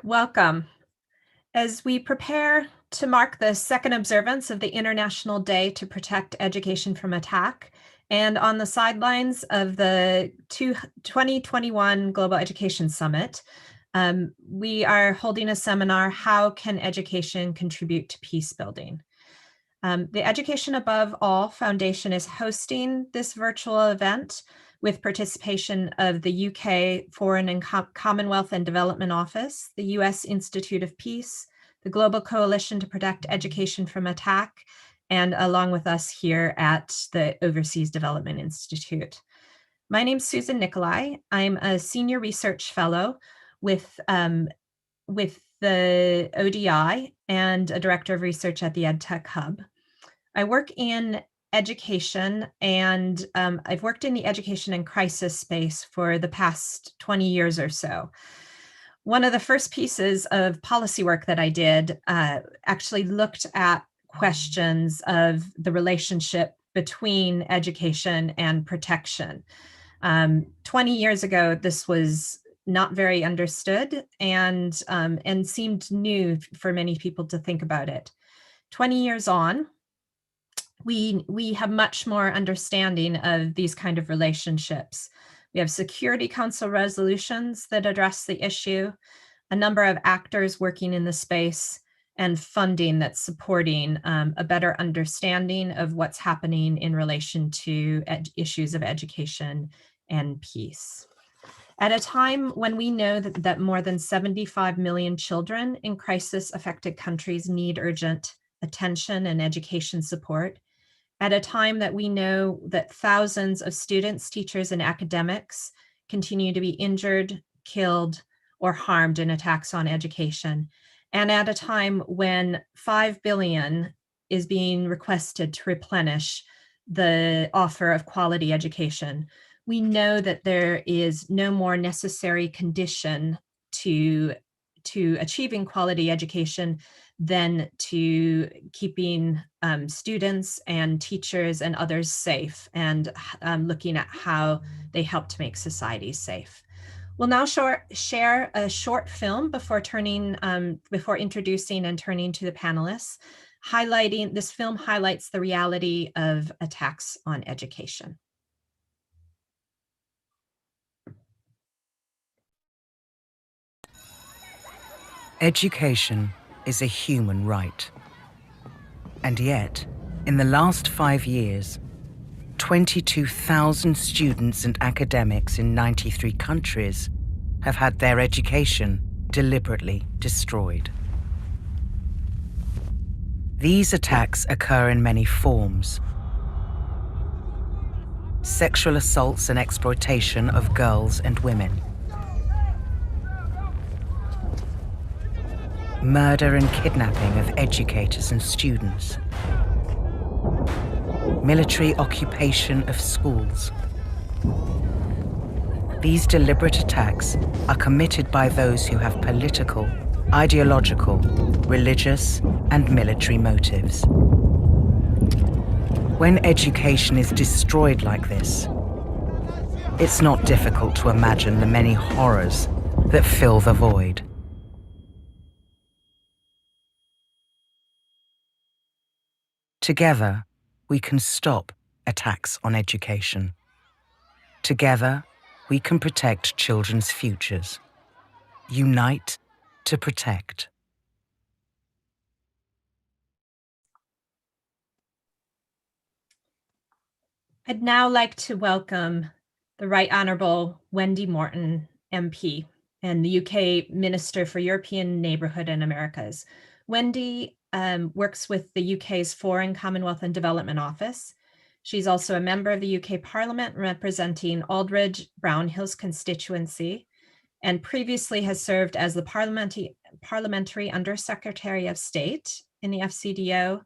Welcome. As we prepare to mark the second observance of the International Day to Protect Education from Attack, and on the sidelines of the 2021 Global Education Summit, we are holding a seminar, How Can Education Contribute to Peace Building? The Education Above All Foundation is hosting this virtual event with participation of the UK Foreign and Commonwealth and Development Office, the US Institute of Peace, the Global Coalition to Protect Education from Attack, and along with us here at the Overseas Development Institute. My name's Susan Nicolai. I'm a senior research fellow with the ODI and a director of research at the EdTech Hub. I work in education, and I've worked in the education and crisis space for the past 20 years or so. One of the first pieces of policy work that I did actually looked at questions of the relationship between education and protection. 20 years ago, this was not very understood and seemed new for many people to think about it. 20 years on, we have much more understanding of these kind of relationships. We have Security Council resolutions that address the issue, a number of actors working in the space, and funding that's supporting a better understanding of what's happening in relation to issues of education and peace. At a time when we know that more than 75 million children in crisis-affected countries need urgent attention and education support, at a time that we know that thousands of students, teachers, and academics continue to be injured, killed, or harmed in attacks on education, and at a time when $5 billion is being requested to replenish the offer of quality education, we know that there is no more necessary condition to achieving quality education than to keeping students and teachers and others safe, and looking at how they help to make societies safe. We'll now share a short film before introducing and turning to the panelists. This film highlights the reality of attacks on education. Education is a human right. And yet, in the last 5 years, 22,000 students and academics in 93 countries have had their education deliberately destroyed. These attacks occur in many forms. Sexual assaults and exploitation of girls and women. Murder and kidnapping of educators and students. Military occupation of schools. These deliberate attacks are committed by those who have political, ideological, religious, and military motives. When education is destroyed like this, it's not difficult to imagine the many horrors that fill the void. Together, we can stop attacks on education. Together, we can protect children's futures. Unite to protect. I'd now like to welcome the Right Honourable Wendy Morton MP and the UK Minister for European Neighbourhood and Americas. Wendy works with the UK's Foreign, Commonwealth and Development Office. She's also a member of the UK Parliament representing Aldridge Brownhill's constituency, and previously has served as the Parliamentary Undersecretary of State in the FCDO.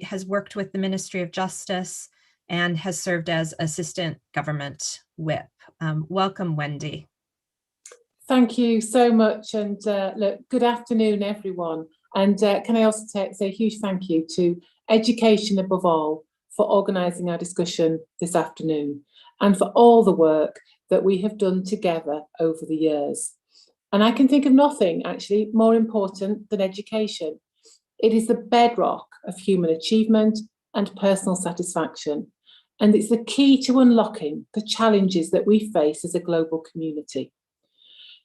Has worked with the Ministry of Justice and has served as Assistant Government Whip. Welcome, Wendy. Thank you so much, and look, good afternoon, everyone. And can I also say a huge thank you to Education Above All for organising our discussion this afternoon, and for all the work that we have done together over the years. And I can think of nothing actually more important than education. It is the bedrock of human achievement and personal satisfaction. And it's the key to unlocking the challenges that we face as a global community.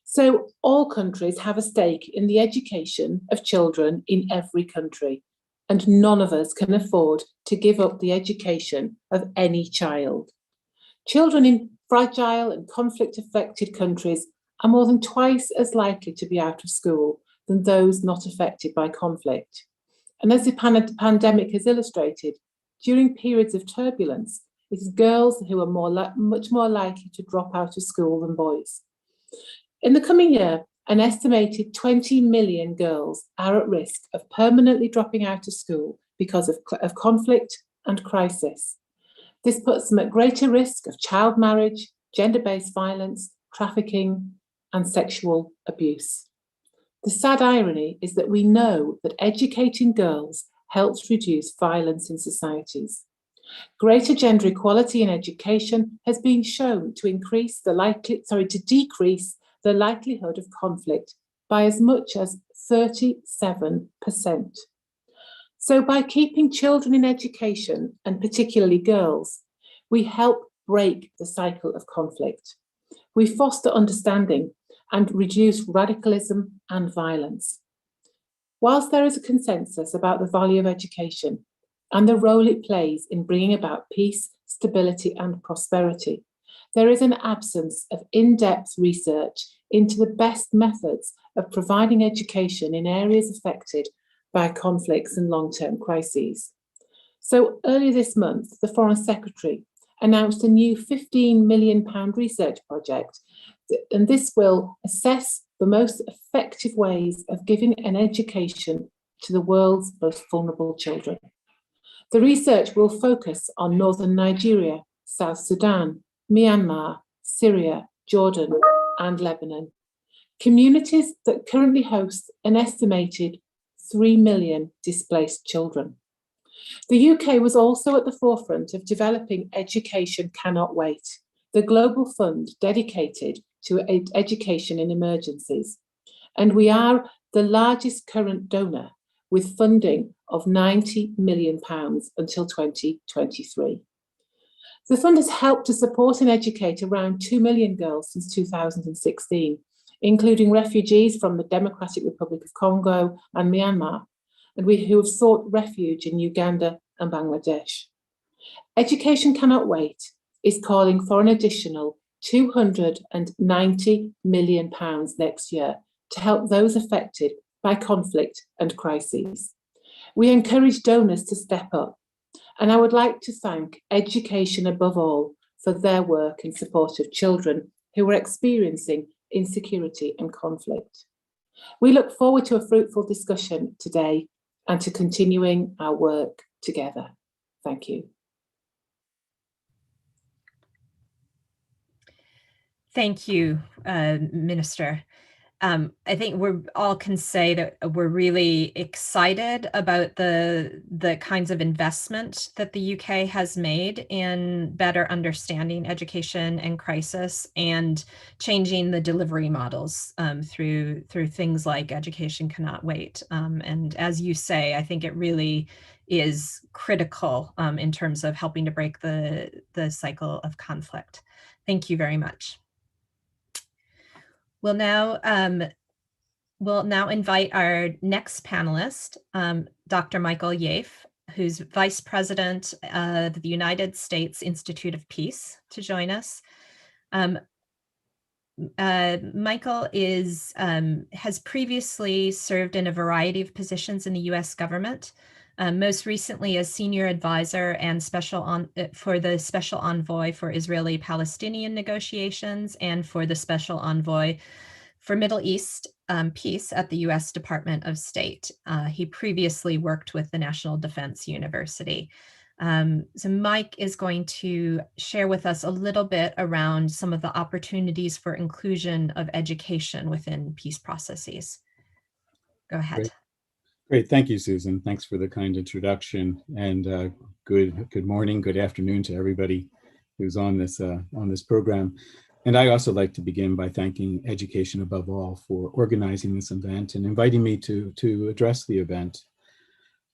So all countries have a stake in the education of children in every country, and none of us can afford to give up the education of any child. Children in fragile and conflict-affected countries are more than twice as likely to be out of school than those not affected by conflict. And as the pandemic has illustrated, during periods of turbulence, it is girls who are much more likely to drop out of school than boys. In the coming year, an estimated 20 million girls are at risk of permanently dropping out of school because of conflict and crisis. This puts them at greater risk of child marriage, gender-based violence, trafficking, and sexual abuse. The sad irony is that we know that educating girls helps reduce violence in societies. Greater gender equality in education has been shown to decrease the likelihood of conflict by as much as 37%. So by keeping children in education, and particularly girls, we help break the cycle of conflict. We foster understanding and reduce radicalism and violence. Whilst there is a consensus about the value of education and the role it plays in bringing about peace, stability, and prosperity, there is an absence of in-depth research into the best methods of providing education in areas affected by conflicts and long-term crises. So earlier this month, the Foreign Secretary announced a new £15 million research project, and this will assess the most effective ways of giving an education to the world's most vulnerable children. The research will focus on northern Nigeria, South Sudan, Myanmar, Syria, Jordan, and Lebanon, communities that currently host an estimated 3 million displaced children. The UK was also at the forefront of developing Education Cannot Wait, the global fund dedicated to education in emergencies. And we are the largest current donor with funding of £90 million until 2023. The fund has helped to support and educate around 2 million girls since 2016, including refugees from the Democratic Republic of Congo and Myanmar, and who have sought refuge in Uganda and Bangladesh. Education Cannot Wait is calling for an additional £290 million next year to help those affected by conflict and crises. We encourage donors to step up, and I would like to thank Education Above All for their work in support of children who are experiencing insecurity and conflict. We look forward to a fruitful discussion today and to continuing our work together. Thank you. Thank you, Minister. I think we all can say that we're really excited about the kinds of investment that the UK has made in better understanding education and crisis and changing the delivery models through things like Education Cannot Wait. And as you say, I think it really is critical in terms of helping to break the cycle of conflict. Thank you very much. We'll now invite our next panelist, Dr. Michael Yafe, who's Vice President of the United States Institute of Peace, to join us. Michael has previously served in a variety of positions in the U.S. government, most recently as Senior Advisor and for the Special Envoy for Israeli-Palestinian negotiations and for the Special Envoy for Middle East Peace at the U.S. Department of State. He previously worked with the National Defense University. So Mike is going to share with us a little bit around some of the opportunities for inclusion of education within peace processes. Go ahead. Great. Thank you, Susan. Thanks for the kind introduction, and good morning, good afternoon to everybody who's on this program. And I also like to begin by thanking Education Above All for organizing this event and inviting me to address the event.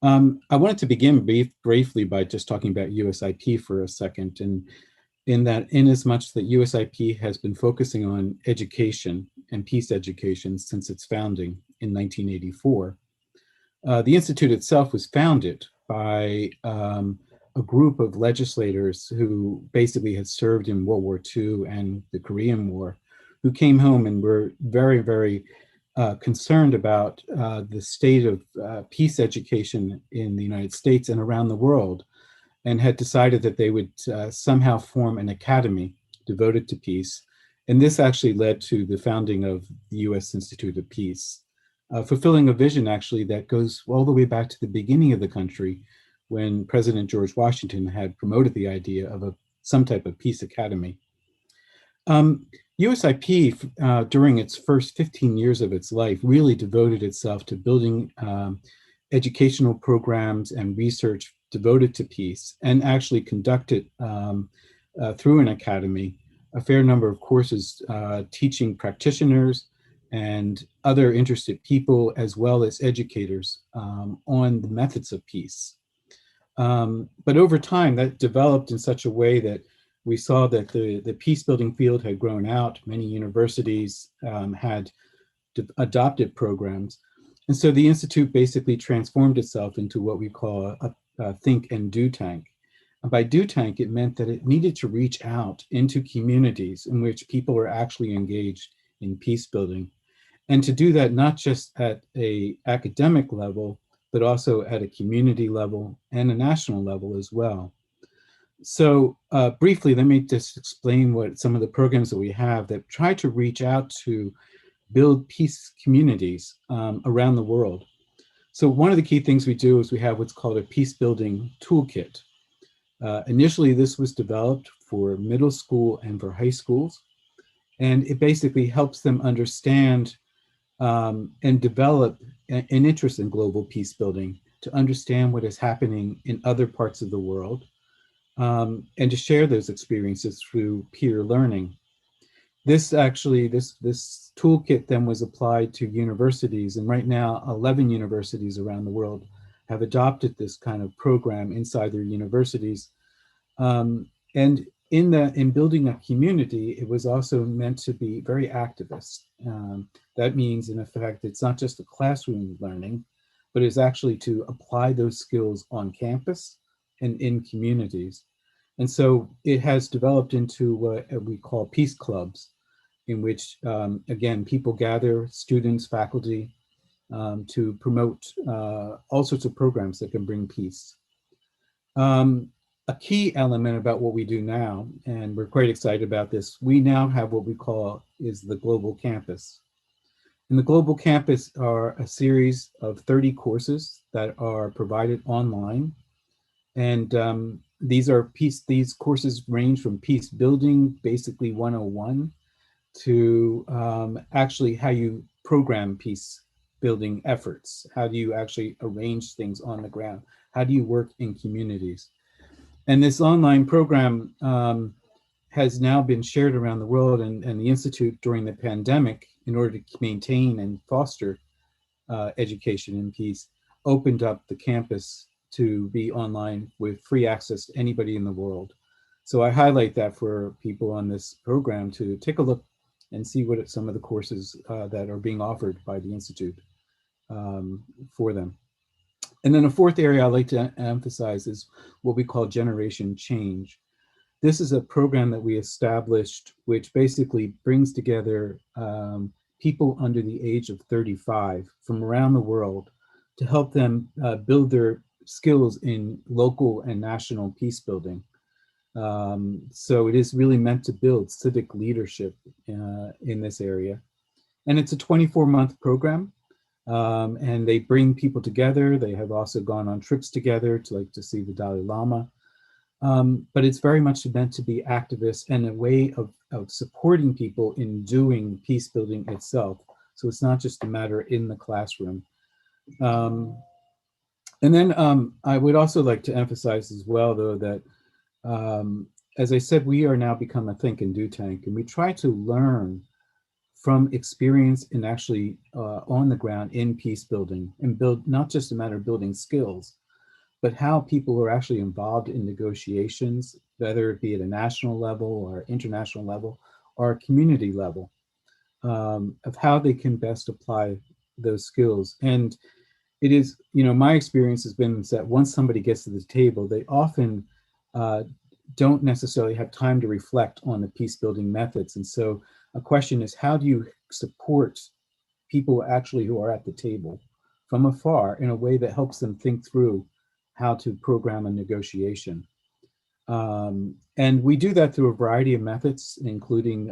I wanted to begin briefly by just talking about USIP for a second, and in as much that USIP has been focusing on education and peace education since its founding in 1984. The Institute itself was founded by a group of legislators who basically had served in World War II and the Korean War, who came home and were very, very concerned about the state of peace education in the United States and around the world, and had decided that they would somehow form an academy devoted to peace. And this actually led to the founding of the U.S. Institute of Peace, fulfilling a vision actually that goes all the way back to the beginning of the country, when President George Washington had promoted the idea of some type of peace academy. USIP, during its first 15 years of its life, really devoted itself to building educational programs and research devoted to peace, and actually conducted through an academy a fair number of courses teaching practitioners and other interested people, as well as educators, on the methods of peace. But over time, that developed in such a way that we saw that the peace building field had grown out. Many universities had adopted programs. And so the Institute basically transformed itself into what we call a think and do tank. And by do tank, it meant that it needed to reach out into communities in which people are actually engaged in peace building. And to do that, not just at an academic level, but also at a community level and a national level as well. So briefly, let me just explain what some of the programs that we have that try to reach out to build peace communities around the world. So one of the key things we do is we have what's called a peace building toolkit. Initially, this was developed for middle school and for high schools, and it basically helps them understand and develop an interest in global peace building, to understand what is happening in other parts of the world, and to share those experiences through peer learning. This toolkit then was applied to universities, and right now 11 universities around the world have adopted this kind of program inside their universities. And in building a community, it was also meant to be very activist. That means, in effect, it's not just a classroom learning, but it's actually to apply those skills on campus and in communities. And so it has developed into what we call peace clubs, in which, again, people gather, students, faculty, to promote all sorts of programs that can bring peace. A key element about what we do now, and we're quite excited about this, we now have what we call is the Global Campus. And the Global Campus are a series of 30 courses that are provided online. And these courses range from peace building, basically 101, to actually how you program peace building efforts. How do you actually arrange things on the ground? How do you work in communities? And this online program has now been shared around the world, and the Institute during the pandemic, in order to maintain and foster education in peace, opened up the campus to be online with free access to anybody in the world. So I highlight that for people on this program to take a look and see what some of the courses that are being offered by the Institute for them. And then a fourth area I'd like to emphasize is what we call Generation Change. This is a program that we established, which basically brings together people under the age of 35 from around the world to help them build their skills in local and national peace building. So it is really meant to build civic leadership in this area. And it's a 24-month program. And they bring people together. They have also gone on trips together to see the Dalai Lama. But it's very much meant to be activist and a way of supporting people in doing peace building itself. So it's not just a matter in the classroom. And then I would also like to emphasize as well, though, that as I said, we are now become a think and do tank, and we try to learn from experience and actually on the ground in peace building, and build not just a matter of building skills, but how people are actually involved in negotiations, whether it be at a national level or international level or a community level, of how they can best apply those skills. And it is, my experience has been that once somebody gets to the table, they often don't necessarily have time to reflect on the peace building methods. And so a question is, how do you support people actually who are at the table from afar in a way that helps them think through how to program a negotiation? And we do that through a variety of methods, including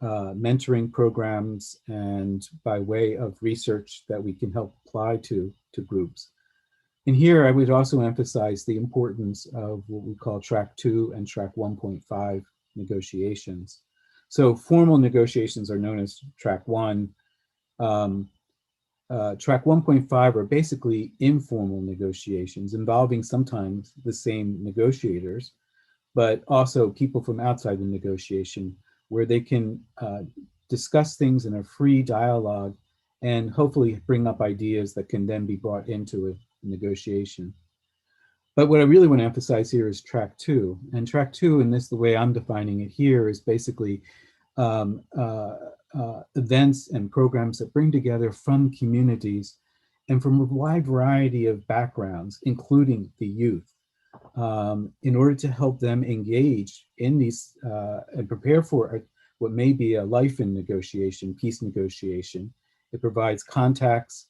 mentoring programs and by way of research that we can help apply to groups. And here I would also emphasize the importance of what we call track 2 and track 1.5 negotiations. So formal negotiations are known as track 1. Track 1.5 are basically informal negotiations involving sometimes the same negotiators, but also people from outside the negotiation, where they can discuss things in a free dialogue and hopefully bring up ideas that can then be brought into a negotiation. But what I really want to emphasize here is track 2. And track 2, and this the way I'm defining it here, is basically events and programs that bring together from communities and from a wide variety of backgrounds, including the youth, in order to help them engage in these and prepare for what may be a life in negotiation, peace negotiation. It provides contacts,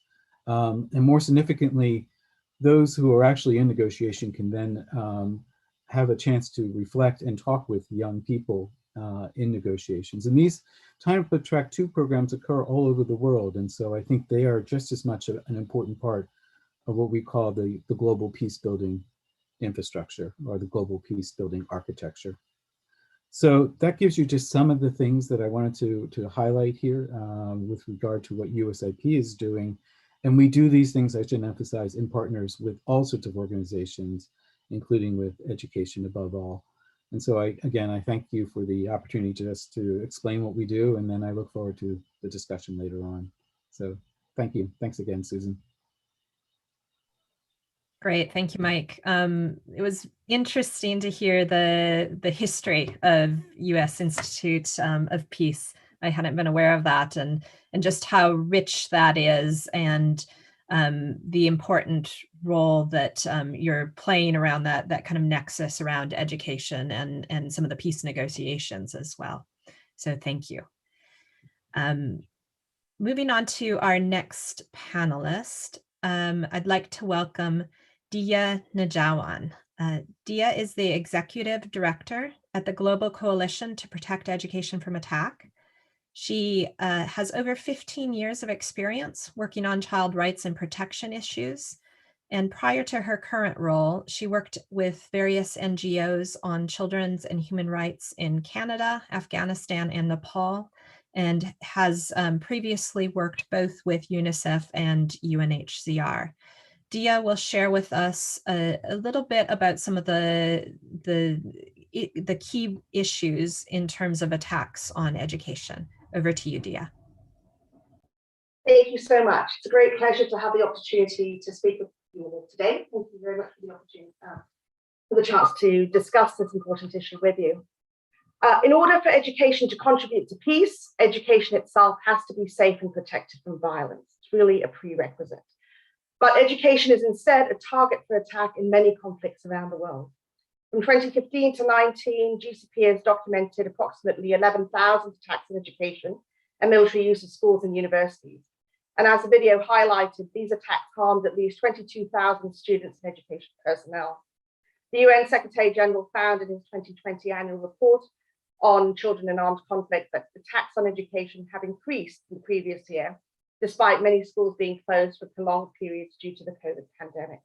and more significantly, those who are actually in negotiation can then have a chance to reflect and talk with young people in negotiations. And these type of track 2 programs occur all over the world. And so I think they are just as much an important part of what we call the global peace building infrastructure, or the global peace building architecture. So that gives you just some of the things that I wanted to highlight here with regard to what USIP is doing. And we do these things, I should emphasize, in partners with all sorts of organizations, including with education above all. And so I thank you for the opportunity just to explain what we do, and then I look forward to the discussion later on. So thank you. Thanks again, Susan. Great, thank you, Mike. It was interesting to hear the history of U.S. Institute of Peace. I hadn't been aware of that, and just how rich that is, and the important role that you're playing around that kind of nexus around education and some of the peace negotiations as well. So thank you. Moving on to our next panelist, I'd like to welcome Dia Najawan. Dia is the Executive Director at the Global Coalition to Protect Education from Attack. She has over 15 years of experience working on child rights and protection issues. And prior to her current role, she worked with various NGOs on children's and human rights in Canada, Afghanistan, and Nepal, and has previously worked both with UNICEF and UNHCR. Dia will share with us a little bit about some of the key issues in terms of attacks on education. Over to you, Dia. Thank you so much. It's a great pleasure to have the opportunity to speak with you all today. Thank you very much for the opportunity, for the chance to discuss this important issue with you. In order for education to contribute to peace, education itself has to be safe and protected from violence. It's really a prerequisite. But education is instead a target for attack in many conflicts around the world. From 2015 to 19, GCP has documented approximately 11,000 attacks on education and military use of schools and universities. And as the video highlighted, these attacks harmed at least 22,000 students and education personnel. The UN Secretary General found in his 2020 annual report on children in armed conflict that attacks on education have increased in the previous year, despite many schools being closed for prolonged periods due to the COVID pandemic.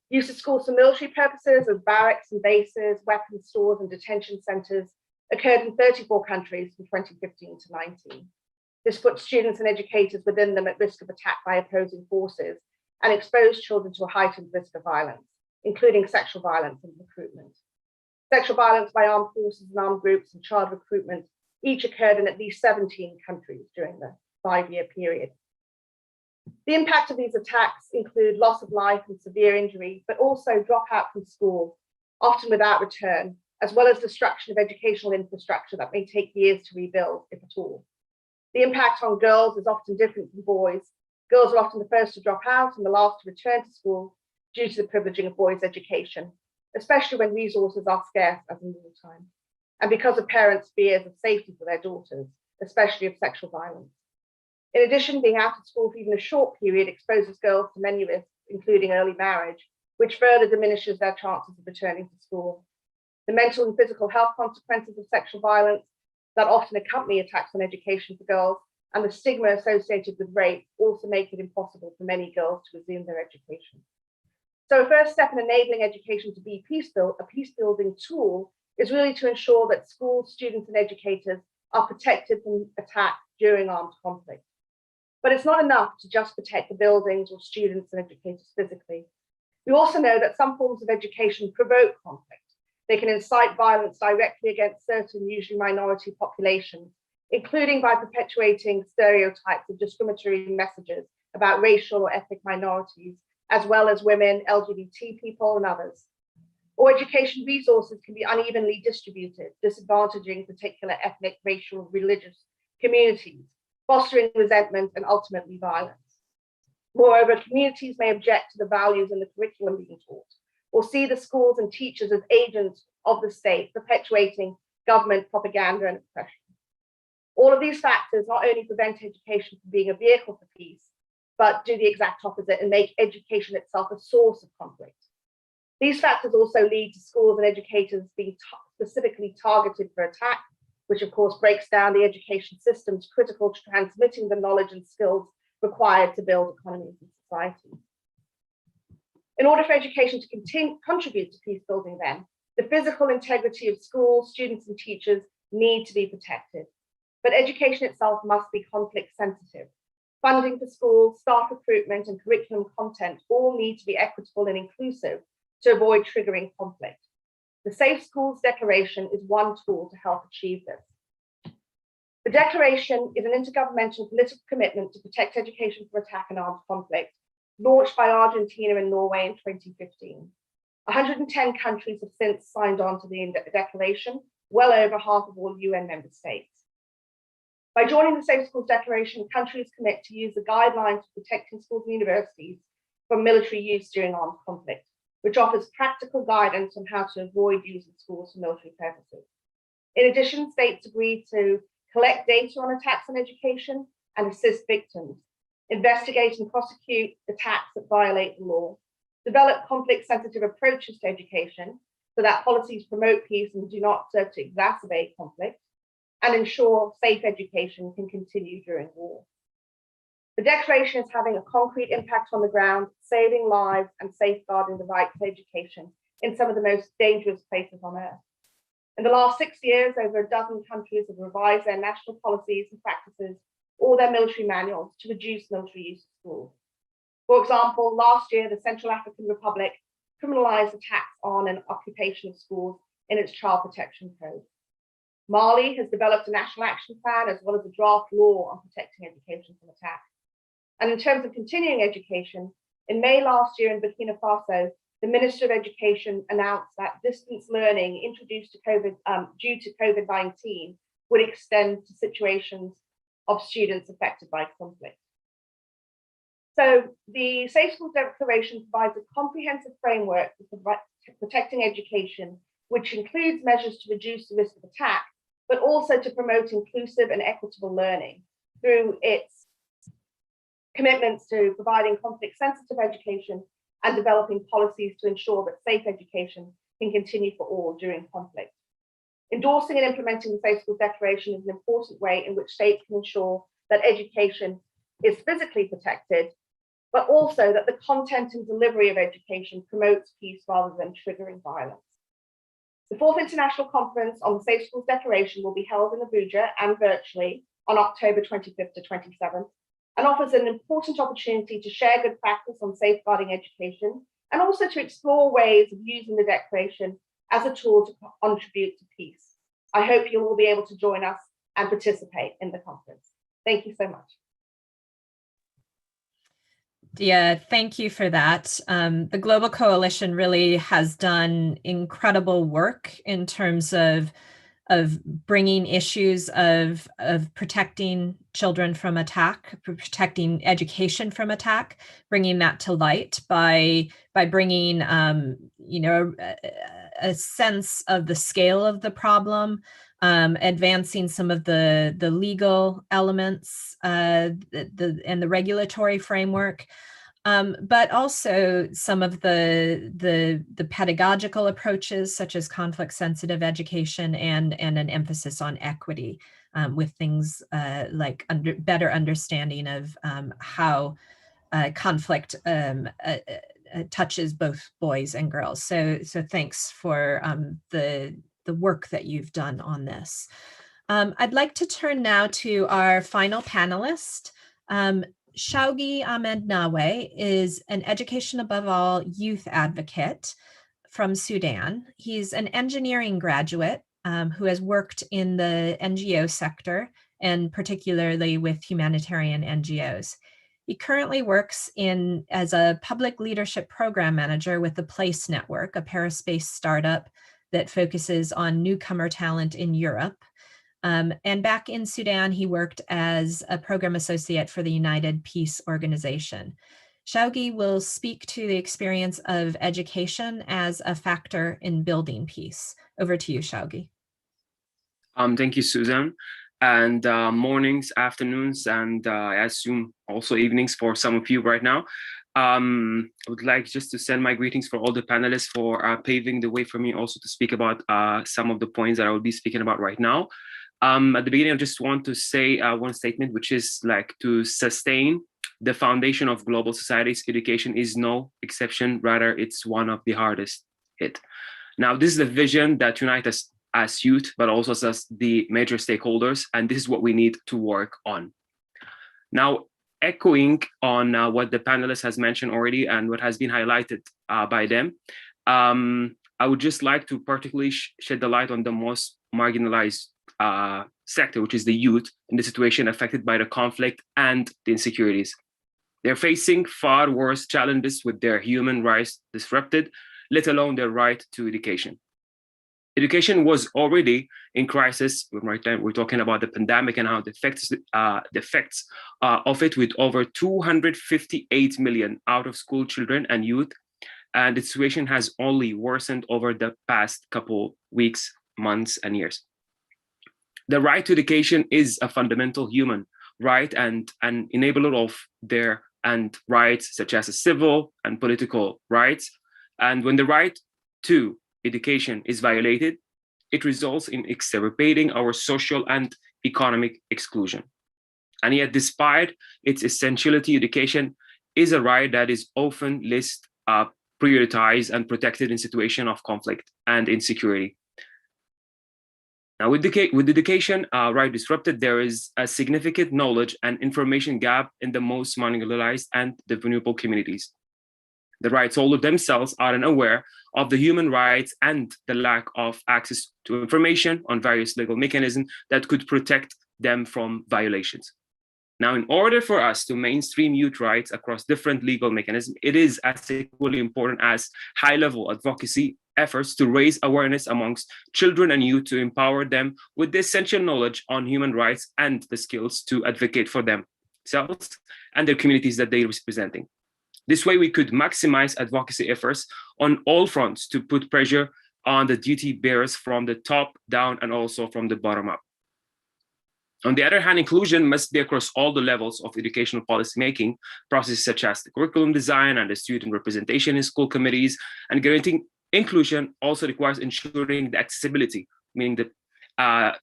Use of schools for military purposes as barracks and bases, weapons stores and detention centers occurred in 34 countries from 2015 to 19. This puts students and educators within them at risk of attack by opposing forces and exposed children to a heightened risk of violence, including sexual violence and recruitment. Sexual violence by armed forces and armed groups and child recruitment each occurred in at least 17 countries during the 5-year period. The impact of these attacks include loss of life and severe injury, but also dropout from school, often without return, as well as destruction of educational infrastructure that may take years to rebuild, if at all. The impact on girls is often different from boys. Girls are often the first to drop out and the last to return to school due to the privileging of boys' education, especially when resources are scarce as in wartime, and because of parents' fears of safety for their daughters, especially of sexual violence. In addition, being out of school for even a short period exposes girls to many risks, including early marriage, which further diminishes their chances of returning to school. The mental and physical health consequences of sexual violence that often accompany attacks on education for girls and the stigma associated with rape also make it impossible for many girls to resume their education. So a first step in enabling education to be a peace-building tool is really to ensure that schools, students and educators are protected from attack during armed conflict. But it's not enough to just protect the buildings or students and educators physically. We also know that some forms of education provoke conflict. They can incite violence directly against certain, usually minority populations, including by perpetuating stereotypes of discriminatory messages about racial or ethnic minorities, as well as women, LGBT people, and others. Or education resources can be unevenly distributed, disadvantaging particular ethnic, racial, religious communities, fostering resentment and ultimately violence. Moreover, communities may object to the values in the curriculum being taught, or see the schools and teachers as agents of the state, perpetuating government propaganda and oppression. All of these factors not only prevent education from being a vehicle for peace, but do the exact opposite and make education itself a source of conflict. These factors also lead to schools and educators being specifically targeted for attack, which of course breaks down the education systems critical to transmitting the knowledge and skills required to build economies and society. In order for education to contribute to peace building then, the physical integrity of schools, students and teachers need to be protected. But education itself must be conflict sensitive. Funding for schools, staff recruitment and curriculum content all need to be equitable and inclusive to avoid triggering conflict. The Safe Schools Declaration is one tool to help achieve this. The Declaration is an intergovernmental political commitment to protect education from attack and armed conflict, launched by Argentina and Norway in 2015. 110 countries have since signed on to the declaration, well over half of all UN member states. By joining the Safe Schools Declaration, countries commit to use the guidelines for protecting schools and universities from military use during armed conflict, which offers practical guidance on how to avoid using schools for military purposes. In addition, states agreed to collect data on attacks on education and assist victims, investigate and prosecute attacks that violate the law, develop conflict-sensitive approaches to education so that policies promote peace and do not serve to exacerbate conflict, and ensure safe education can continue during war. The declaration is having a concrete impact on the ground, saving lives and safeguarding the right to education in some of the most dangerous places on earth. In the last 6 years, over a dozen countries have revised their national policies and practices or their military manuals to reduce military use of schools. For example, last year, the Central African Republic criminalized attacks on and occupation of schools in its Child Protection Code. Mali has developed a national action plan as well as a draft law on protecting education from attack. And in terms of continuing education, in May last year in Burkina Faso, the Minister of Education announced that distance learning introduced to due to COVID-19 would extend to situations of students affected by conflict. So the Safe Schools Declaration provides a comprehensive framework for protecting education, which includes measures to reduce the risk of attack, but also to promote inclusive and equitable learning through its commitments to providing conflict-sensitive education and developing policies to ensure that safe education can continue for all during conflict. Endorsing and implementing the Safe Schools Declaration is an important way in which states can ensure that education is physically protected, but also that the content and delivery of education promotes peace rather than triggering violence. The 4th International Conference on the Safe Schools Declaration will be held in Abuja and virtually on October 25th to 27th, and offers an important opportunity to share good practice on safeguarding education and also to explore ways of using the declaration as a tool to contribute to peace. I hope you'll all be able to join us and participate in the conference. Thank you so much. Yeah, thank you for that. The Global Coalition really has done incredible work in terms of bringing issues of protecting children from attack, protecting education from attack, bringing that to light by bringing a sense of the scale of the problem, advancing some of the legal elements and the regulatory framework. But also some of the pedagogical approaches, such as conflict-sensitive education and an emphasis on equity, with things like better understanding of how conflict touches both boys and girls. So thanks for the work that you've done on this. I'd like to turn now to our final panelist. Xiaogi Ahmed Nawe is an Education Above All youth advocate from Sudan. He's an engineering graduate who has worked in the NGO sector and particularly with humanitarian NGOs. He currently works as a public leadership program manager with the Place Network, a Paris-based startup that focuses on newcomer talent in Europe. And back in Sudan, he worked as a program associate for the United Peace Organization. Xiaogi will speak to the experience of education as a factor in building peace. Over to you, Xiaogi. Thank you, Susan. And mornings, afternoons, and I assume also evenings for some of you right now. I would like just to send my greetings for all the panelists for paving the way for me also to speak about some of the points that I will be speaking about right now. At the beginning, I just want to say one statement, which is like to sustain the foundation of global societies, education is no exception. Rather, it's one of the hardest hit. Now, this is the vision that unites us as youth, but also as the major stakeholders, and this is what we need to work on. Now, echoing on what the panelist has mentioned already and what has been highlighted by them, I would just like to particularly shed the light on the most marginalized sector, which is the youth in the situation affected by the conflict and the insecurities. They're facing far worse challenges with their human rights disrupted, let alone their right to education. Education was already in crisis. Right now, we're talking about the pandemic and how the effects of it, with over 258 million out-of-school children and youth. And the situation has only worsened over the past couple weeks, months, and years. The right to education is a fundamental human right and an enabler of their and rights such as civil and political rights. And when the right to education is violated, it results in exacerbating our social and economic exclusion. And yet, despite its essentiality, education is a right that is often less prioritized and protected in situations of conflict and insecurity. Now, with education right disrupted, there is a significant knowledge and information gap in the most marginalized and the vulnerable communities. The rights holder themselves are unaware of the human rights and the lack of access to information on various legal mechanisms that could protect them from violations. Now, in order for us to mainstream youth rights across different legal mechanisms, it is as equally important as high-level advocacy efforts to raise awareness amongst children and youth to empower them with the essential knowledge on human rights and the skills to advocate for themselves and their communities that they are representing. This way, we could maximize advocacy efforts on all fronts to put pressure on the duty bearers from the top down and also from the bottom up. On the other hand, inclusion must be across all the levels of educational policymaking processes, such as the curriculum design and the student representation in school committees. And guaranteeing inclusion also requires ensuring the accessibility, meaning the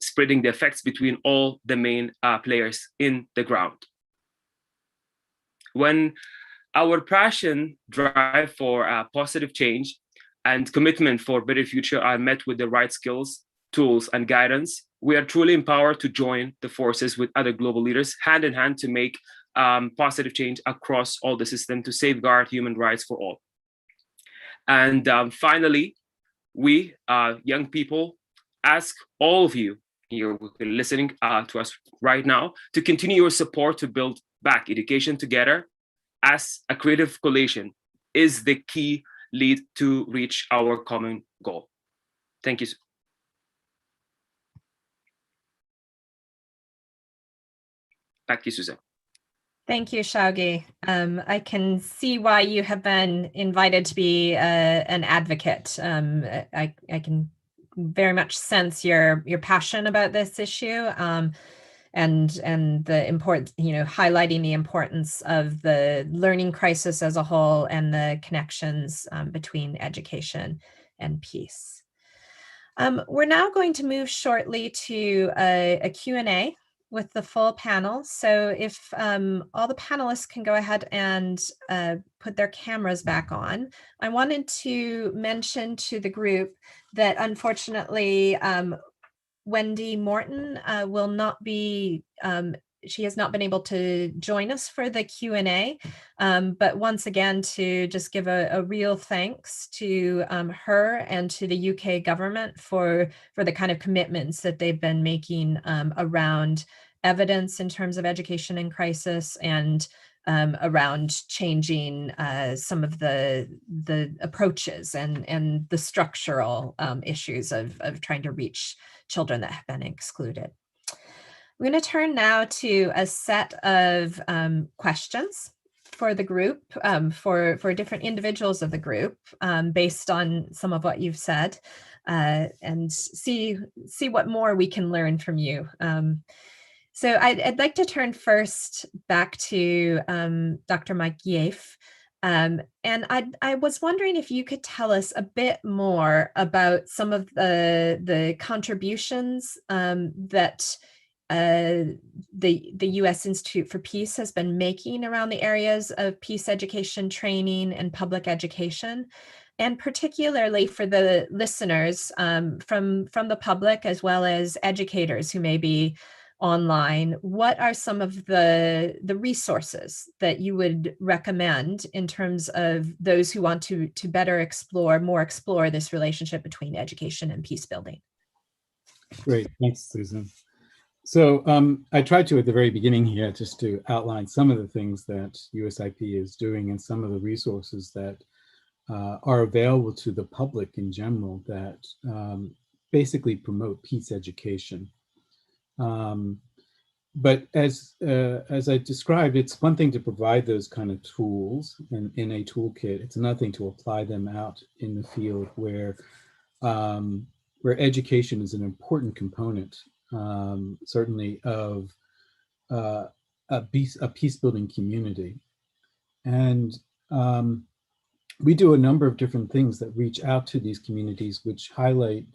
spreading the effects between all the main players in the ground. When our passion, drive for positive change, and commitment for a better future are met with the right skills, tools, and guidance, we are truly empowered to join the forces with other global leaders hand in hand to make positive change across all the system to safeguard human rights for all. And finally, we, young people, ask all of you here listening to us right now to continue your support to build back education together, as a creative coalition is the key lead to reach our common goal. Thank you. Back to you, Suzanne. Thank you, Xiaogi. I can see why you have been invited to be an advocate. I can very much sense your passion about this issue, and the importance, highlighting the importance of the learning crisis as a whole and the connections between education and peace. We're now going to move shortly to a Q&A with the full panel. So if all the panelists can go ahead and put their cameras back on. I wanted to mention to the group that unfortunately, Wendy Morton will not be, she has not been able to join us for the Q&A, but once again, to just give a real thanks to her and to the UK government for the kind of commitments that they've been making around evidence in terms of education in crisis, and around changing some of the approaches and the structural issues of trying to reach children that have been excluded. We're going to turn now to a set of questions for the group, for different individuals of the group, based on some of what you've said, and see what more we can learn from you. So I'd like to turn first back to Dr. Mike Yafe. And I was wondering if you could tell us a bit more about some of the contributions that the U.S. Institute for Peace has been making around the areas of peace education training and public education, and particularly for the listeners from the public as well as educators who may be online. What are some of the resources that you would recommend in terms of those who want to better explore this relationship between education and peace building? Great, thanks, Susan. So I tried to at the very beginning here just to outline some of the things that USIP is doing and some of the resources that are available to the public in general that basically promote peace education. But as I described, it's one thing to provide those kind of tools in a toolkit. It's another thing to apply them out in the field where education is an important component, certainly of a peace building community. And we do a number of different things that reach out to these communities, which highlight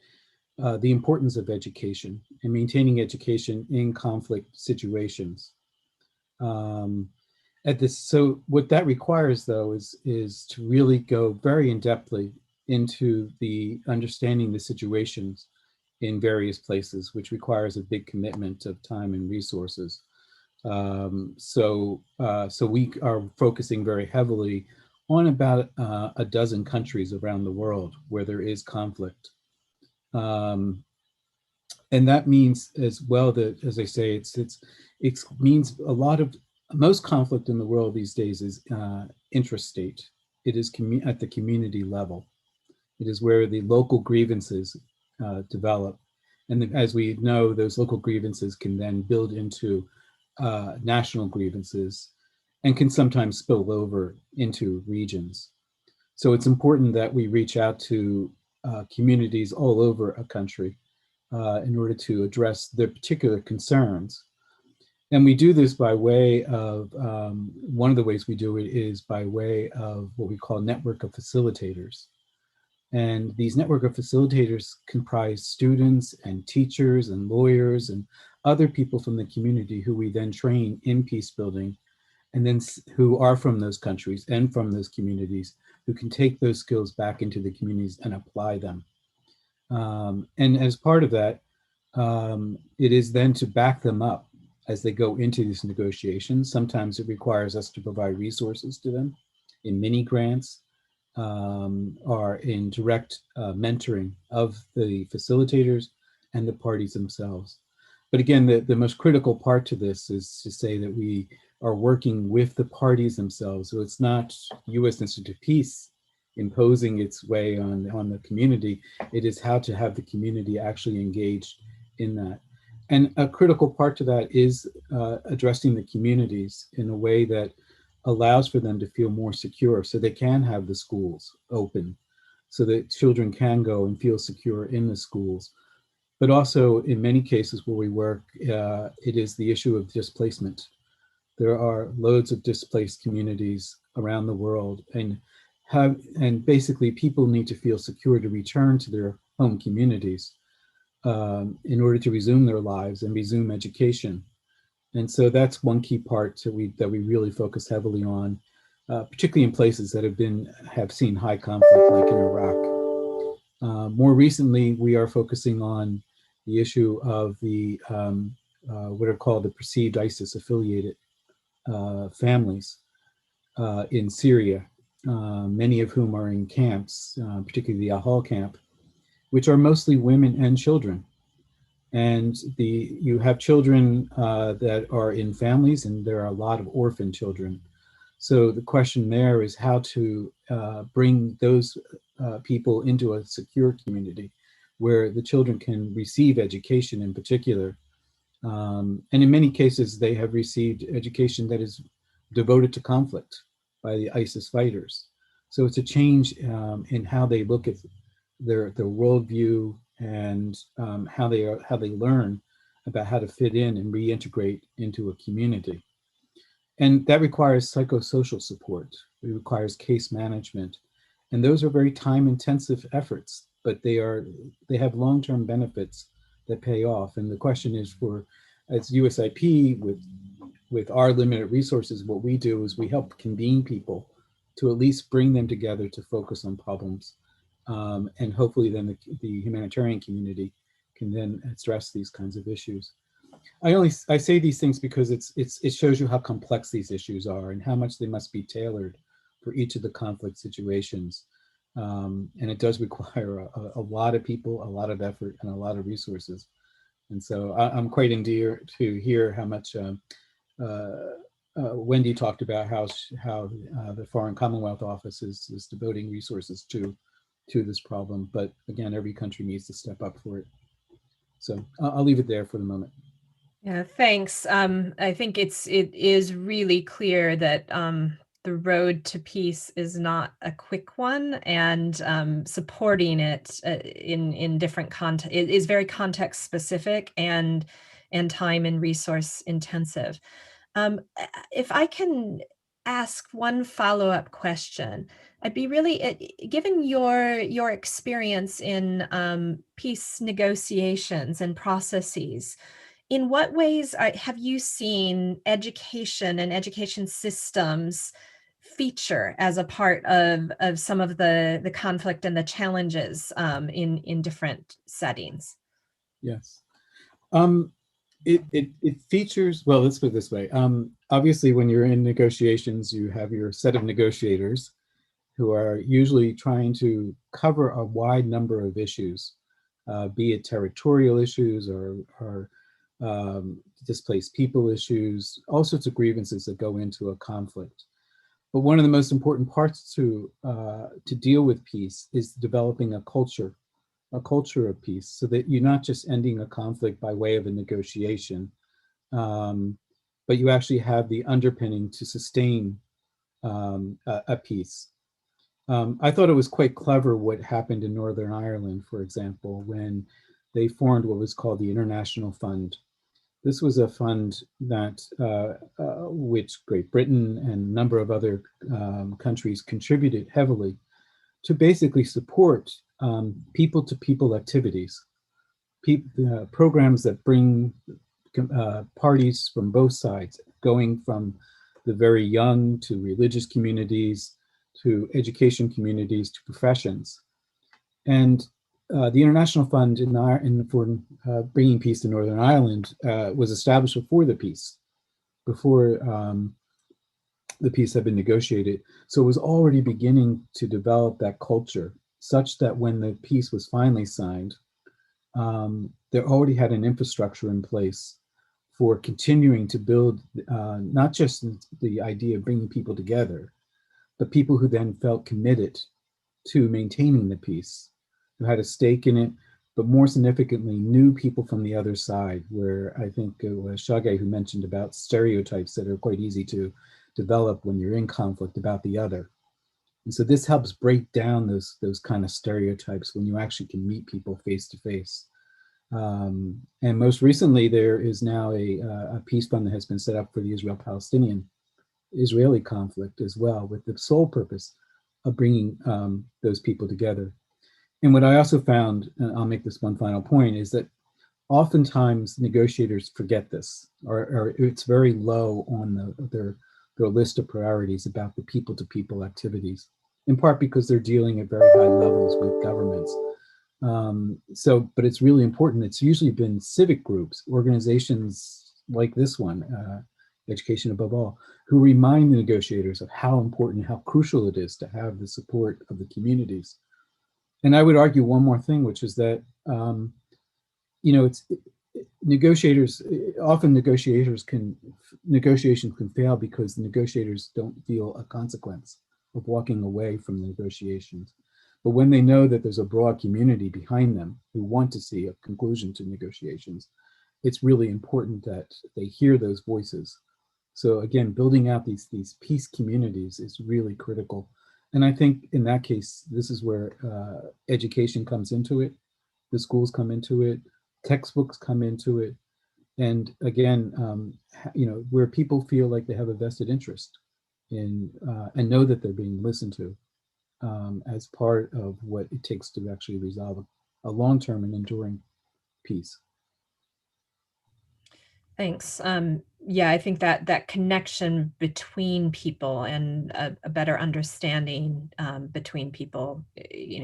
the importance of education and maintaining education in conflict situations. So what that requires, though, is to really go very in-depthly into the understanding the situations in various places, which requires a big commitment of time and resources. So we are focusing very heavily on about a dozen countries around the world where there is conflict. And that means as well that, as I say, it means most conflict in the world these days is intrastate. It is at the community level. It is where the local grievances develop. And as we know, those local grievances can then build into national grievances and can sometimes spill over into regions. So it's important that we reach out to communities all over a country in order to address their particular concerns. And we do this by way of, one of the ways we do it is by way of what we call network of facilitators. And these network of facilitators comprise students and teachers and lawyers and other people from the community who we then train in peace building, and then who are from those countries and from those communities, who can take those skills back into the communities and apply them. And as part of that, it is then to back them up as they go into these negotiations. Sometimes it requires us to provide resources to them in mini grants. are in direct mentoring of the facilitators and the parties themselves. But again, the most critical part to this is to say that we are working with the parties themselves. So it's not U.S. Institute of Peace imposing its way on the community. It is how to have the community actually engaged in that. And a critical part to that is addressing the communities in a way that allows for them to feel more secure, so they can have the schools open, so that children can go and feel secure in the schools. But also in many cases where we work, it is the issue of displacement. There are loads of displaced communities around the world, and basically people need to feel secure to return to their home communities in order to resume their lives and resume education. And so that's one key part that we really focus heavily on, particularly in places that have seen high conflict, like in Iraq. More recently, we are focusing on the issue of the what are called the perceived ISIS-affiliated families in Syria, many of whom are in camps, particularly the Ahal camp, which are mostly women and children. And you have children that are in families, and there are a lot of orphan children. So the question there is how to bring those people into a secure community where the children can receive education in particular. And in many cases, they have received education that is devoted to conflict by the ISIS fighters. So it's a change in how they look at their worldview and how they learn about how to fit in and reintegrate into a community. And that requires psychosocial support. It requires case management. And those are very time-intensive efforts, but they have long-term benefits that pay off. And the question is, as USIP, with our limited resources, what we do is we help convene people to at least bring them together to focus on problems. And hopefully then the humanitarian community can then address these kinds of issues. I say these things because it shows you how complex these issues are and how much they must be tailored for each of the conflict situations. And it does require a lot of people, a lot of effort, and a lot of resources. And so I'm quite endeared to hear how much Wendy talked about how the Foreign Commonwealth Office is devoting resources to this problem. But again, every country needs to step up for it. So I'll leave it there for the moment. Yeah, thanks. I think it is really clear that the road to peace is not a quick one, and supporting it in different context is very context specific and time and resource intensive. If I can ask one follow-up question, I'd be really, given your experience in peace negotiations and processes, in what ways have you seen education and education systems feature as a part of some of the conflict and the challenges in different settings? Yes. It features, well, let's put it this way. Obviously, when you're in negotiations, you have your set of negotiators who are usually trying to cover a wide number of issues, be it territorial issues or displaced people issues, all sorts of grievances that go into a conflict. But one of the most important parts to deal with peace is developing a culture of peace, so that you're not just ending a conflict by way of a negotiation, but you actually have the underpinning to sustain a peace. I thought it was quite clever what happened in Northern Ireland, for example, when they formed what was called the International Fund. This was a fund that which Great Britain and a number of other countries contributed heavily to basically support people-to-people activities, programs that bring parties from both sides, going from the very young to religious communities, to education communities, to professions. And the International Fund for bringing peace to Northern Ireland was established before the peace, before the peace had been negotiated. So it was already beginning to develop that culture such that when the peace was finally signed, there already had an infrastructure in place for continuing to build not just the idea of bringing people together, but people who then felt committed to maintaining the peace, who had a stake in it, but more significantly, knew people from the other side, where I think it was Xiaogi who mentioned about stereotypes that are quite easy to develop when you're in conflict about the other. And so this helps break down those kind of stereotypes when you actually can meet people face to face. And most recently, there is now a peace fund that has been set up for the Israeli conflict as well, with the sole purpose of bringing those people together. And what I also found, and I'll make this one final point, is that oftentimes negotiators forget this, or it's very low on their list of priorities about the people-to-people activities, in part because they're dealing at very high levels with governments. But it's really important. It's usually been civic groups, organizations like this one, Education Above All, who remind the negotiators of how important, how crucial it is to have the support of the communities. And I would argue one more thing, which is that, negotiations can fail because the negotiators don't feel a consequence of walking away from the negotiations. But when they know that there's a broad community behind them who want to see a conclusion to negotiations, it's really important that they hear those voices. So again, building out these peace communities is really critical. And I think in that case, this is where education comes into it, the schools come into it, textbooks come into it, and again, where people feel like they have a vested interest in and know that they're being listened to as part of what it takes to actually resolve a long-term and enduring peace. Thanks. Yeah, I think that connection between people and a better understanding between people,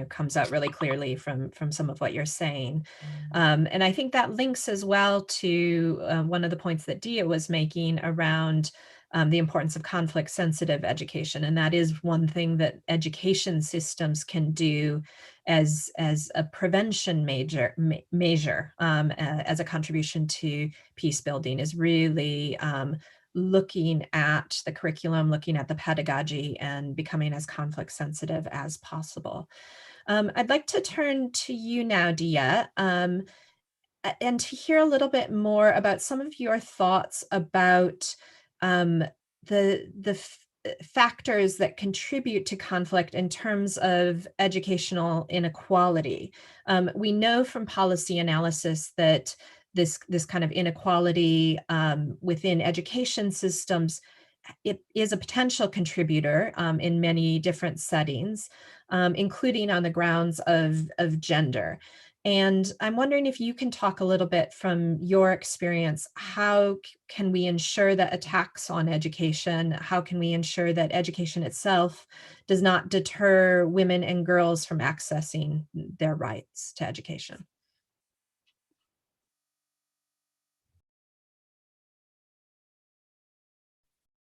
comes out really clearly from some of what you're saying. And I think that links as well to one of the points that Dia was making around the importance of conflict-sensitive education. And that is one thing that education systems can do as a prevention measure as a contribution to peace building, is really looking at the curriculum, looking at the pedagogy, and becoming as conflict sensitive as possible. I'd like to turn to you now, Dia, and to hear a little bit more about some of your thoughts about the factors that contribute to conflict in terms of educational inequality. We know from policy analysis that this kind of inequality within education systems, it is a potential contributor in many different settings, including on the grounds of gender. And I'm wondering if you can talk a little bit from your experience, how can we ensure that attacks on education, how can we ensure that education itself does not deter women and girls from accessing their rights to education?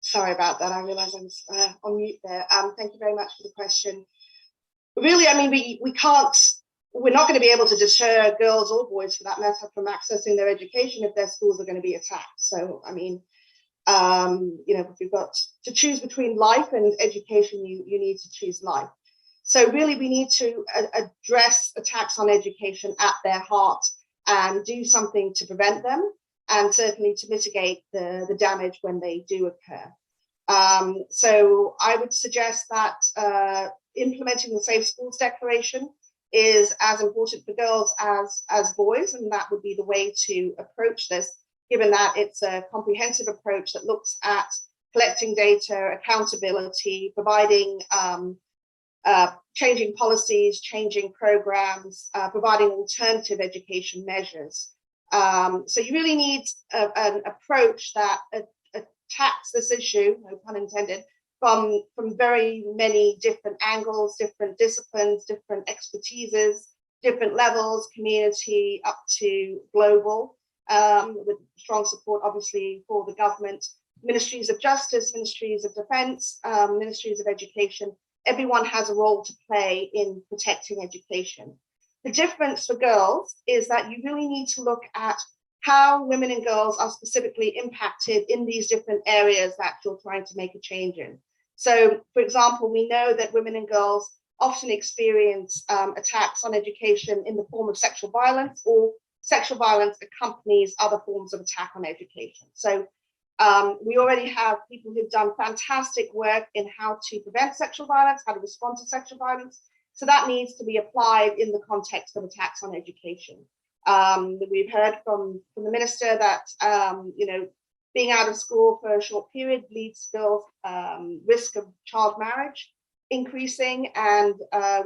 Sorry about that. I realised I was on mute there. Thank you very much for the question. Really, I mean, we're not going to be able to deter girls or boys, for that matter, from accessing their education if their schools are going to be attacked. So, I mean, if you've got to choose between life and education, you need to choose life. So really, we need to address attacks on education at their heart and do something to prevent them, and certainly to mitigate the damage when they do occur. So I would suggest that implementing the Safe Schools Declaration is as important for girls as boys, and that would be the way to approach this, given that it's a comprehensive approach that looks at collecting data, accountability, providing changing policies, changing programs, providing alternative education measures. So you really need an approach that attacks this issue, no pun intended, from very many different angles, different disciplines, different expertises, different levels, community up to global, with strong support, obviously, for the government, ministries of justice, ministries of defense, ministries of education. Everyone has a role to play in protecting education. The difference for girls is that you really need to look at how women and girls are specifically impacted in these different areas that you're trying to make a change in. So, for example, we know that women and girls often experience attacks on education in the form of sexual violence, or sexual violence accompanies other forms of attack on education. So we already have people who've done fantastic work in how to prevent sexual violence, how to respond to sexual violence. So that needs to be applied in the context of attacks on education. We've heard from the minister that being out of school for a short period leads to girls' risk of child marriage increasing, and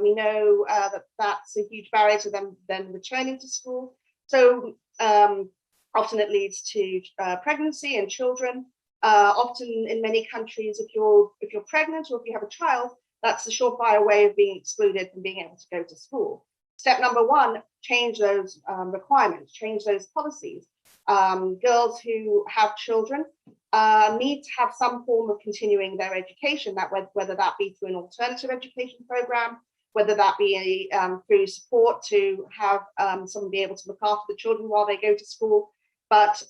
we know that that's a huge barrier to them then returning to school. So often it leads to pregnancy and children. Often in many countries, if you're pregnant or if you have a child, that's the surefire way of being excluded from being able to go to school. Step number one, change those requirements, change those policies. Girls who have children need to have some form of continuing their education, that whether that be through an alternative education program, whether that be through support to have someone be able to look after the children while they go to school. But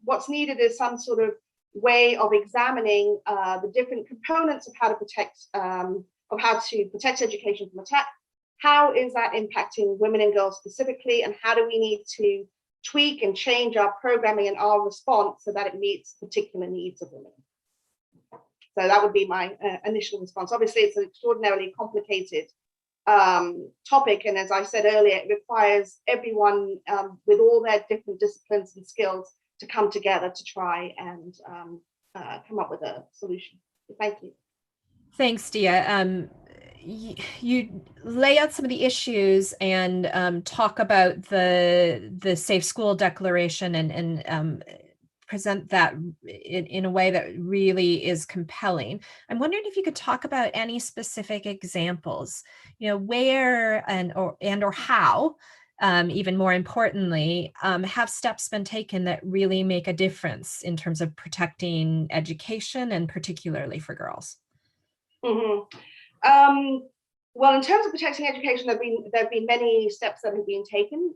what's needed is some sort of way of examining the different components of how to protect education from attack. How is that impacting women and girls specifically, and how do we need to tweak and change our programming and our response so that it meets particular needs of women? So that would be my initial response. Obviously, it's an extraordinarily complicated topic, and as I said earlier, it requires everyone with all their different disciplines and skills to come together to try and come up with a solution. So thank you. Thanks, Dia. You lay out some of the issues and talk about the Safe School Declaration and present that in a way that really is compelling. I'm wondering if you could talk about any specific examples, where and or how, even more importantly, have steps been taken that really make a difference in terms of protecting education, and particularly for girls? Mm-hmm. Well, in terms of protecting education, there have been many steps that have been taken,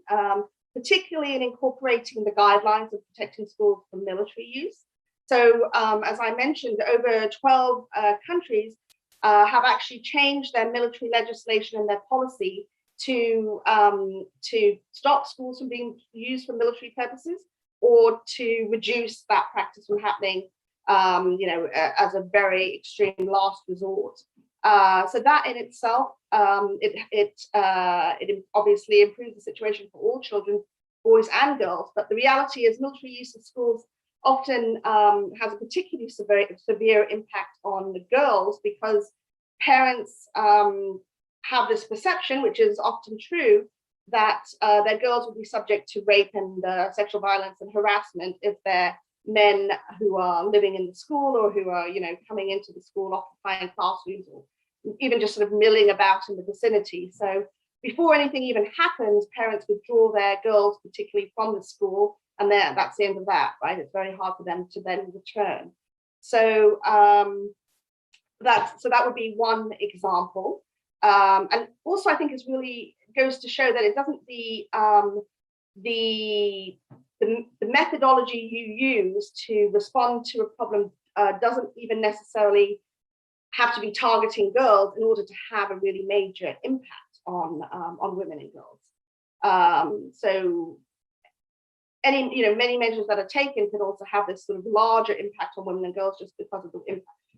particularly in incorporating the guidelines of protecting schools from military use. So, as I mentioned, over 12 countries have actually changed their military legislation and their policy to stop schools from being used for military purposes, or to reduce that practice from happening, as a very extreme last resort. So that in itself, it obviously improves the situation for all children, boys and girls. But the reality is military use of schools often has a particularly severe impact on the girls, because parents have this perception, which is often true, that their girls will be subject to rape and sexual violence and harassment if they're men who are living in the school, or who are, coming into the school, occupying classrooms, or even just sort of milling about in the vicinity. So before anything even happens, parents withdraw their girls, particularly from the school, and that's the end of that, right? It's very hard for them to then return. So that would be one example. And also, I think it really goes to show that it doesn't the methodology you use to respond to a problem doesn't even necessarily have to be targeting girls in order to have a really major impact on women and girls. So many measures that are taken can also have this sort of larger impact on women and girls, just because of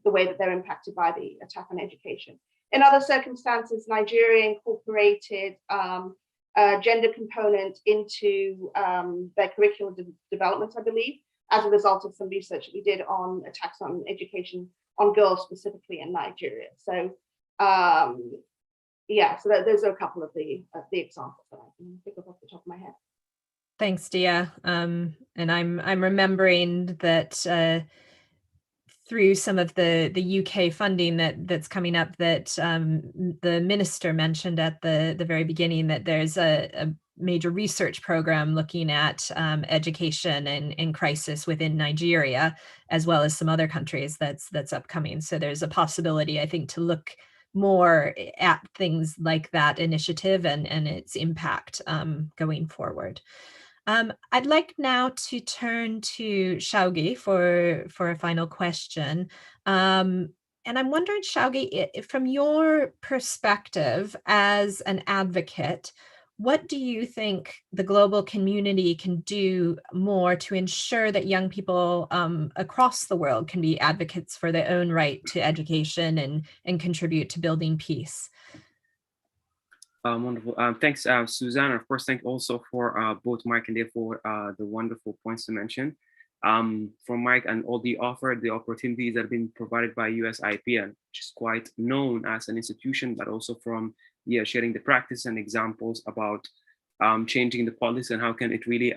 the way that they're impacted by the attack on education. In other circumstances, Nigeria incorporated a gender component into their curriculum development, I believe, as a result of some research that we did on attacks on education on girls specifically in Nigeria. So so those are a couple of the examples that I can think of off the top of my head. Thanks, Dia. And I'm remembering that through some of the UK funding that's coming up, that the minister mentioned at the very beginning, that there's a major research program looking at education and in crisis within Nigeria, as well as some other countries that's upcoming. So there's a possibility, I think, to look more at things like that initiative and its impact going forward. I'd like now to turn to Xiaogi for a final question. And I'm wondering, Xiaogi, from your perspective as an advocate, what do you think the global community can do more to ensure that young people across the world can be advocates for their own right to education and contribute to building peace? Wonderful. Thanks, Suzanne. Of course, thank also for both Mike and Dave for the wonderful points to mention. From Mike and all the opportunities that have been provided by USIP, and which is quite known as an institution, but also from sharing the practice and examples about changing the policy and how can it really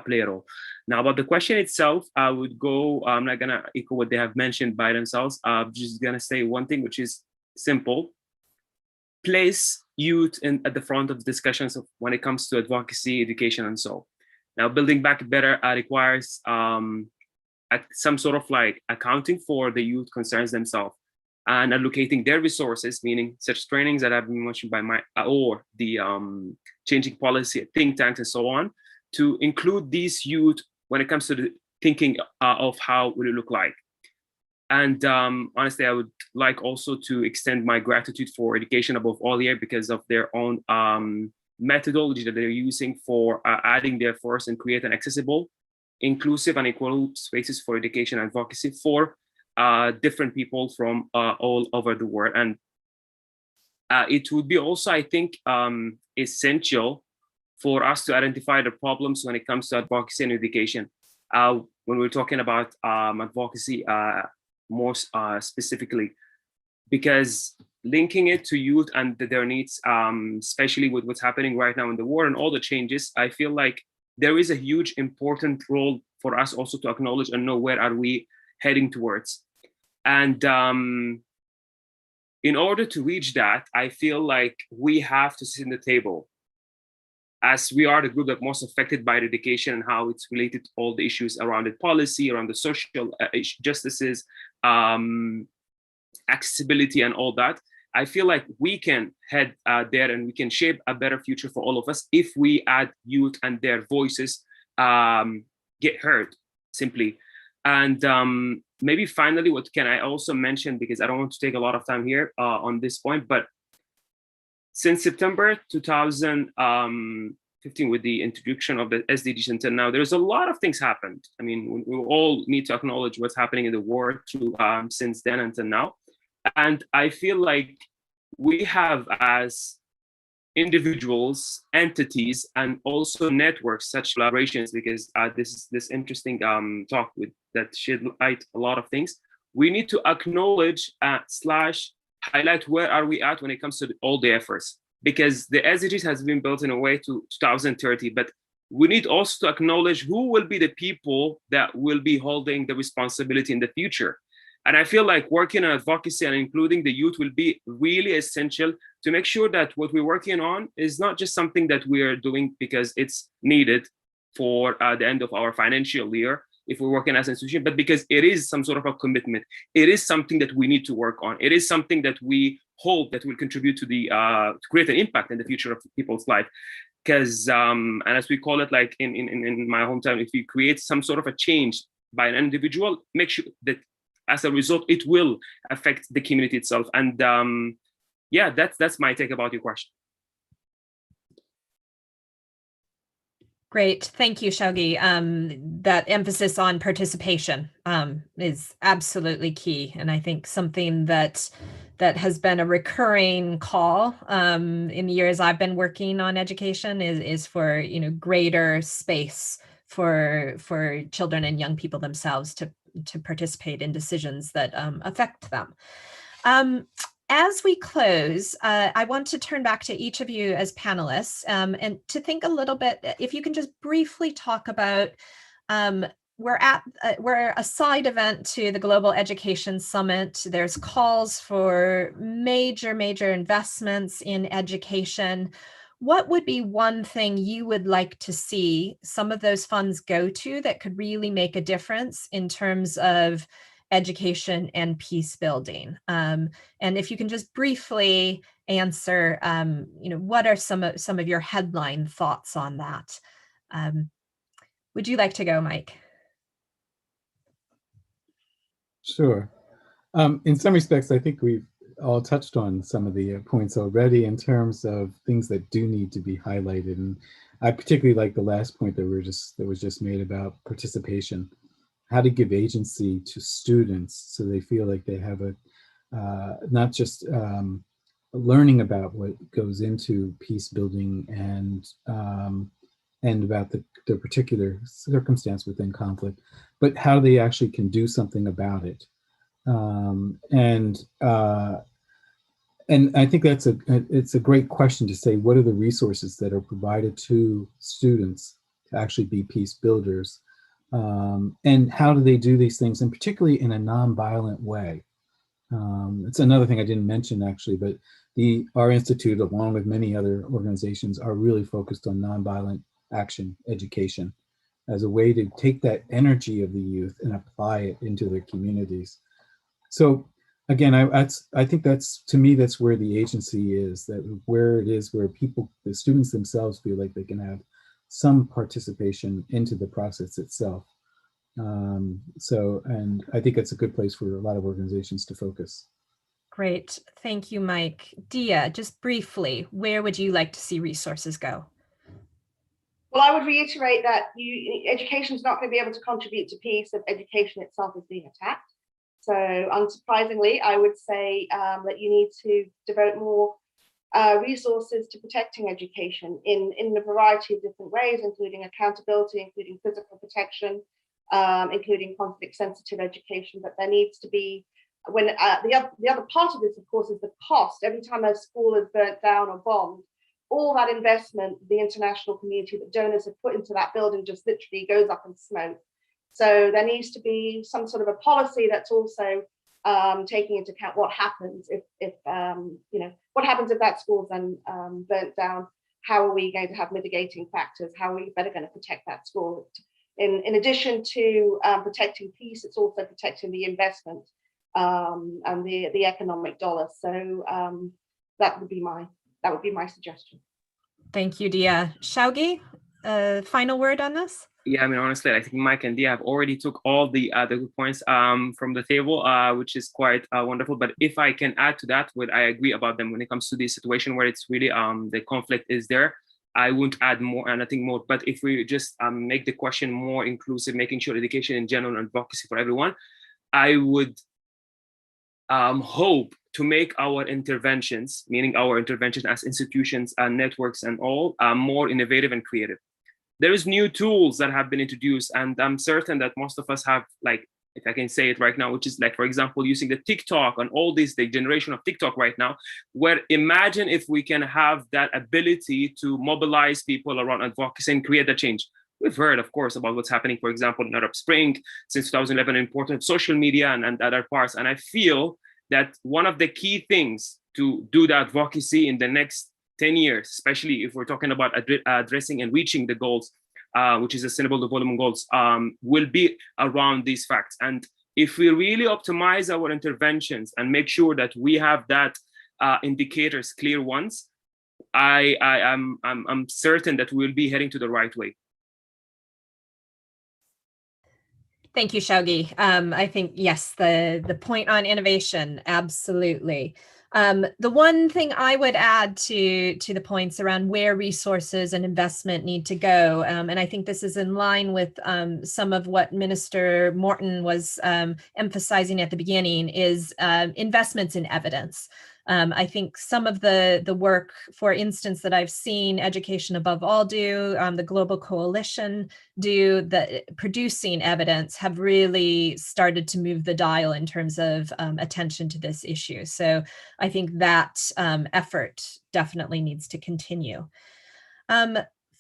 play a role. Now, about the question itself, I would go, I'm not gonna echo what they have mentioned by themselves. I'm just gonna say one thing, which is simple. Place youth at the front of discussions of when it comes to advocacy, education, and so. Now, building back better requires some sort of like accounting for the youth concerns themselves and allocating their resources, meaning such trainings that have been mentioned by Mike or the changing policy think tanks and so on, to include these youth when it comes to the thinking of how will it look like. And honestly, I would like also to extend my gratitude for Education Above All here because of their own methodology that they're using for adding their force and create an accessible, inclusive, and equal spaces for education and advocacy for different people from all over the world. And it would be also, I think, essential for us to identify the problems when it comes to advocacy and education. When we're talking about advocacy more specifically, because linking it to youth and their needs, especially with what's happening right now in the war and all the changes, I feel like there is a huge important role for us also to acknowledge and know where are we heading towards. And in order to reach that, I feel like we have to sit in the table, as we are the group that most affected by education and how it's related to all the issues around the policy, around the social justices, accessibility and all that. I feel like we can head there and we can shape a better future for all of us if we add youth and their voices get heard, simply. And maybe finally, what can I also mention, because I don't want to take a lot of time here on this point, but since September 2015, with the introduction of the SDGs until now, there's a lot of things happened. I mean, we all need to acknowledge what's happening in the war since then until now. And I feel like we have, as individuals, entities, and also networks, such collaborations, because this interesting talk that shed light a lot of things. We need to acknowledge / highlight where are we at when it comes to all the efforts, because the SDGs has been built in a way to 2030, but we need also to acknowledge who will be the people that will be holding the responsibility in the future. And I feel like working on advocacy and including the youth will be really essential to make sure that what we're working on is not just something that we are doing because it's needed for the end of our financial year, if we're working as an institution, but because it is some sort of a commitment. It is something that we need to work on. It is something that we hope that will contribute to the to create an impact in the future of people's life. Because and as we call it, like in my hometown, if you create some sort of a change by an individual, make sure that as a result, it will affect the community itself. And yeah, that's my take about your question. Great, thank you, Xiaogi. That emphasis on participation is absolutely key, and I think something that has been a recurring call in the years I've been working on education is for greater space for children and young people themselves to participate in decisions that affect them. As we close, I want to turn back to each of you as panelists and to think a little bit, if you can just briefly talk about, we're a side event to the Global Education Summit. There's calls for major investments in education. what would be one thing you would like to see some of those funds go to that could really make a difference in terms of education and peace building? And if you can just briefly answer, what are some of your headline thoughts on that? Would you like to go, Mike? Sure. In some respects, I think we've all touched on some of the points already in terms of things that do need to be highlighted. And I particularly like the last point that was just made about participation, how to give agency to students so they feel like they have not just learning about what goes into peace building and about the particular circumstance within conflict, but how they actually can do something about it. And I think it's a great question to say, what are the resources that are provided to students to actually be peace builders? And how do they do these things, and particularly in a nonviolent way? It's another thing I didn't mention actually, but our institute, along with many other organizations, are really focused on nonviolent action education as a way to take that energy of the youth and apply it into their communities. So again, I think to me, that's where the agency is, where the students themselves feel like they can have some participation into the process itself. And I think it's a good place for a lot of organizations to focus. Great, thank you, Mike. Dia, just briefly, where would you like to see resources go? Well, I would reiterate that education is not going to be able to contribute to peace if education itself is being attacked. So unsurprisingly, I would say that you need to devote more resources to protecting education in a variety of different ways, including accountability, including physical protection, including conflict-sensitive education. But there needs to be, when the other part of this, of course, is the cost. Every time a school is burnt down or bombed, all that investment, the international community that donors have put into that building just literally goes up in smoke. So there needs to be some sort of a policy that's also taking into account what happens if what happens if that school's then burnt down. How are we going to have mitigating factors? How are we better going to protect that school? In addition to protecting peace, it's also protecting the investment and the economic dollar. So that would be my suggestion. Thank you, Dia. Xiaogi, final word on this? Yeah, I mean, honestly, I think Mike and Dia have already took all the good points from the table, which is quite wonderful. But if I can add to that, what I agree about them when it comes to the situation where it's really the conflict is there, I won't add more and nothing more. But if we just make the question more inclusive, making sure education in general and advocacy for everyone, I would hope to make our interventions, meaning our intervention as institutions and networks and all, more innovative and creative. There's new tools that have been introduced, and I'm certain that most of us have, like, if I can say it right now, which is like, for example, using the TikTok and all this, the generation of TikTok right now, where imagine if we can have that ability to mobilize people around advocacy and create a change. We've heard, of course, about what's happening, for example, in Arab Spring since 2011, important social media and other parts. And I feel that one of the key things to do the advocacy in the next 10 years, especially if we're talking about addressing and reaching the goals, which is Sustainable Development Goals, will be around these facts. And if we really optimize our interventions and make sure that we have that indicators, clear ones, I'm certain that we'll be heading to the right way. Thank you, Xiaogi. I think, yes, the point on innovation, absolutely. The one thing I would add to the points around where resources and investment need to go, and I think this is in line with some of what Minister Morton was emphasizing at the beginning, is investments in evidence. I think some of the work, for instance, that I've seen Education Above All do, the Global Coalition do, the producing evidence, have really started to move the dial in terms of attention to this issue. So I think that effort definitely needs to continue.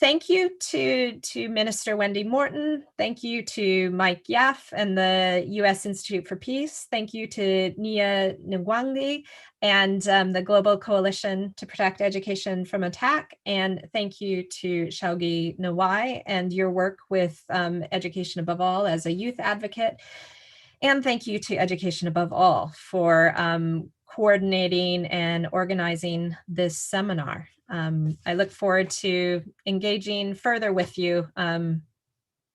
thank you to Minister Wendy Morton. Thank you to Mike Yaff and the U.S. Institute for Peace. Thank you to Nia Ngwangi and the Global Coalition to Protect Education from Attack. And thank you to Xiaogi Nawai and your work with Education Above All as a youth advocate. And thank you to Education Above All for coordinating and organizing this seminar. I look forward to engaging further with you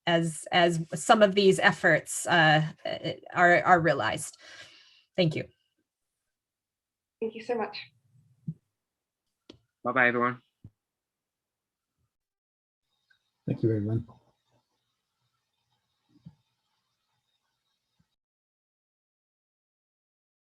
as some of these efforts are realized. Thank you. Thank you so much. Bye-bye, everyone. Thank you, everyone.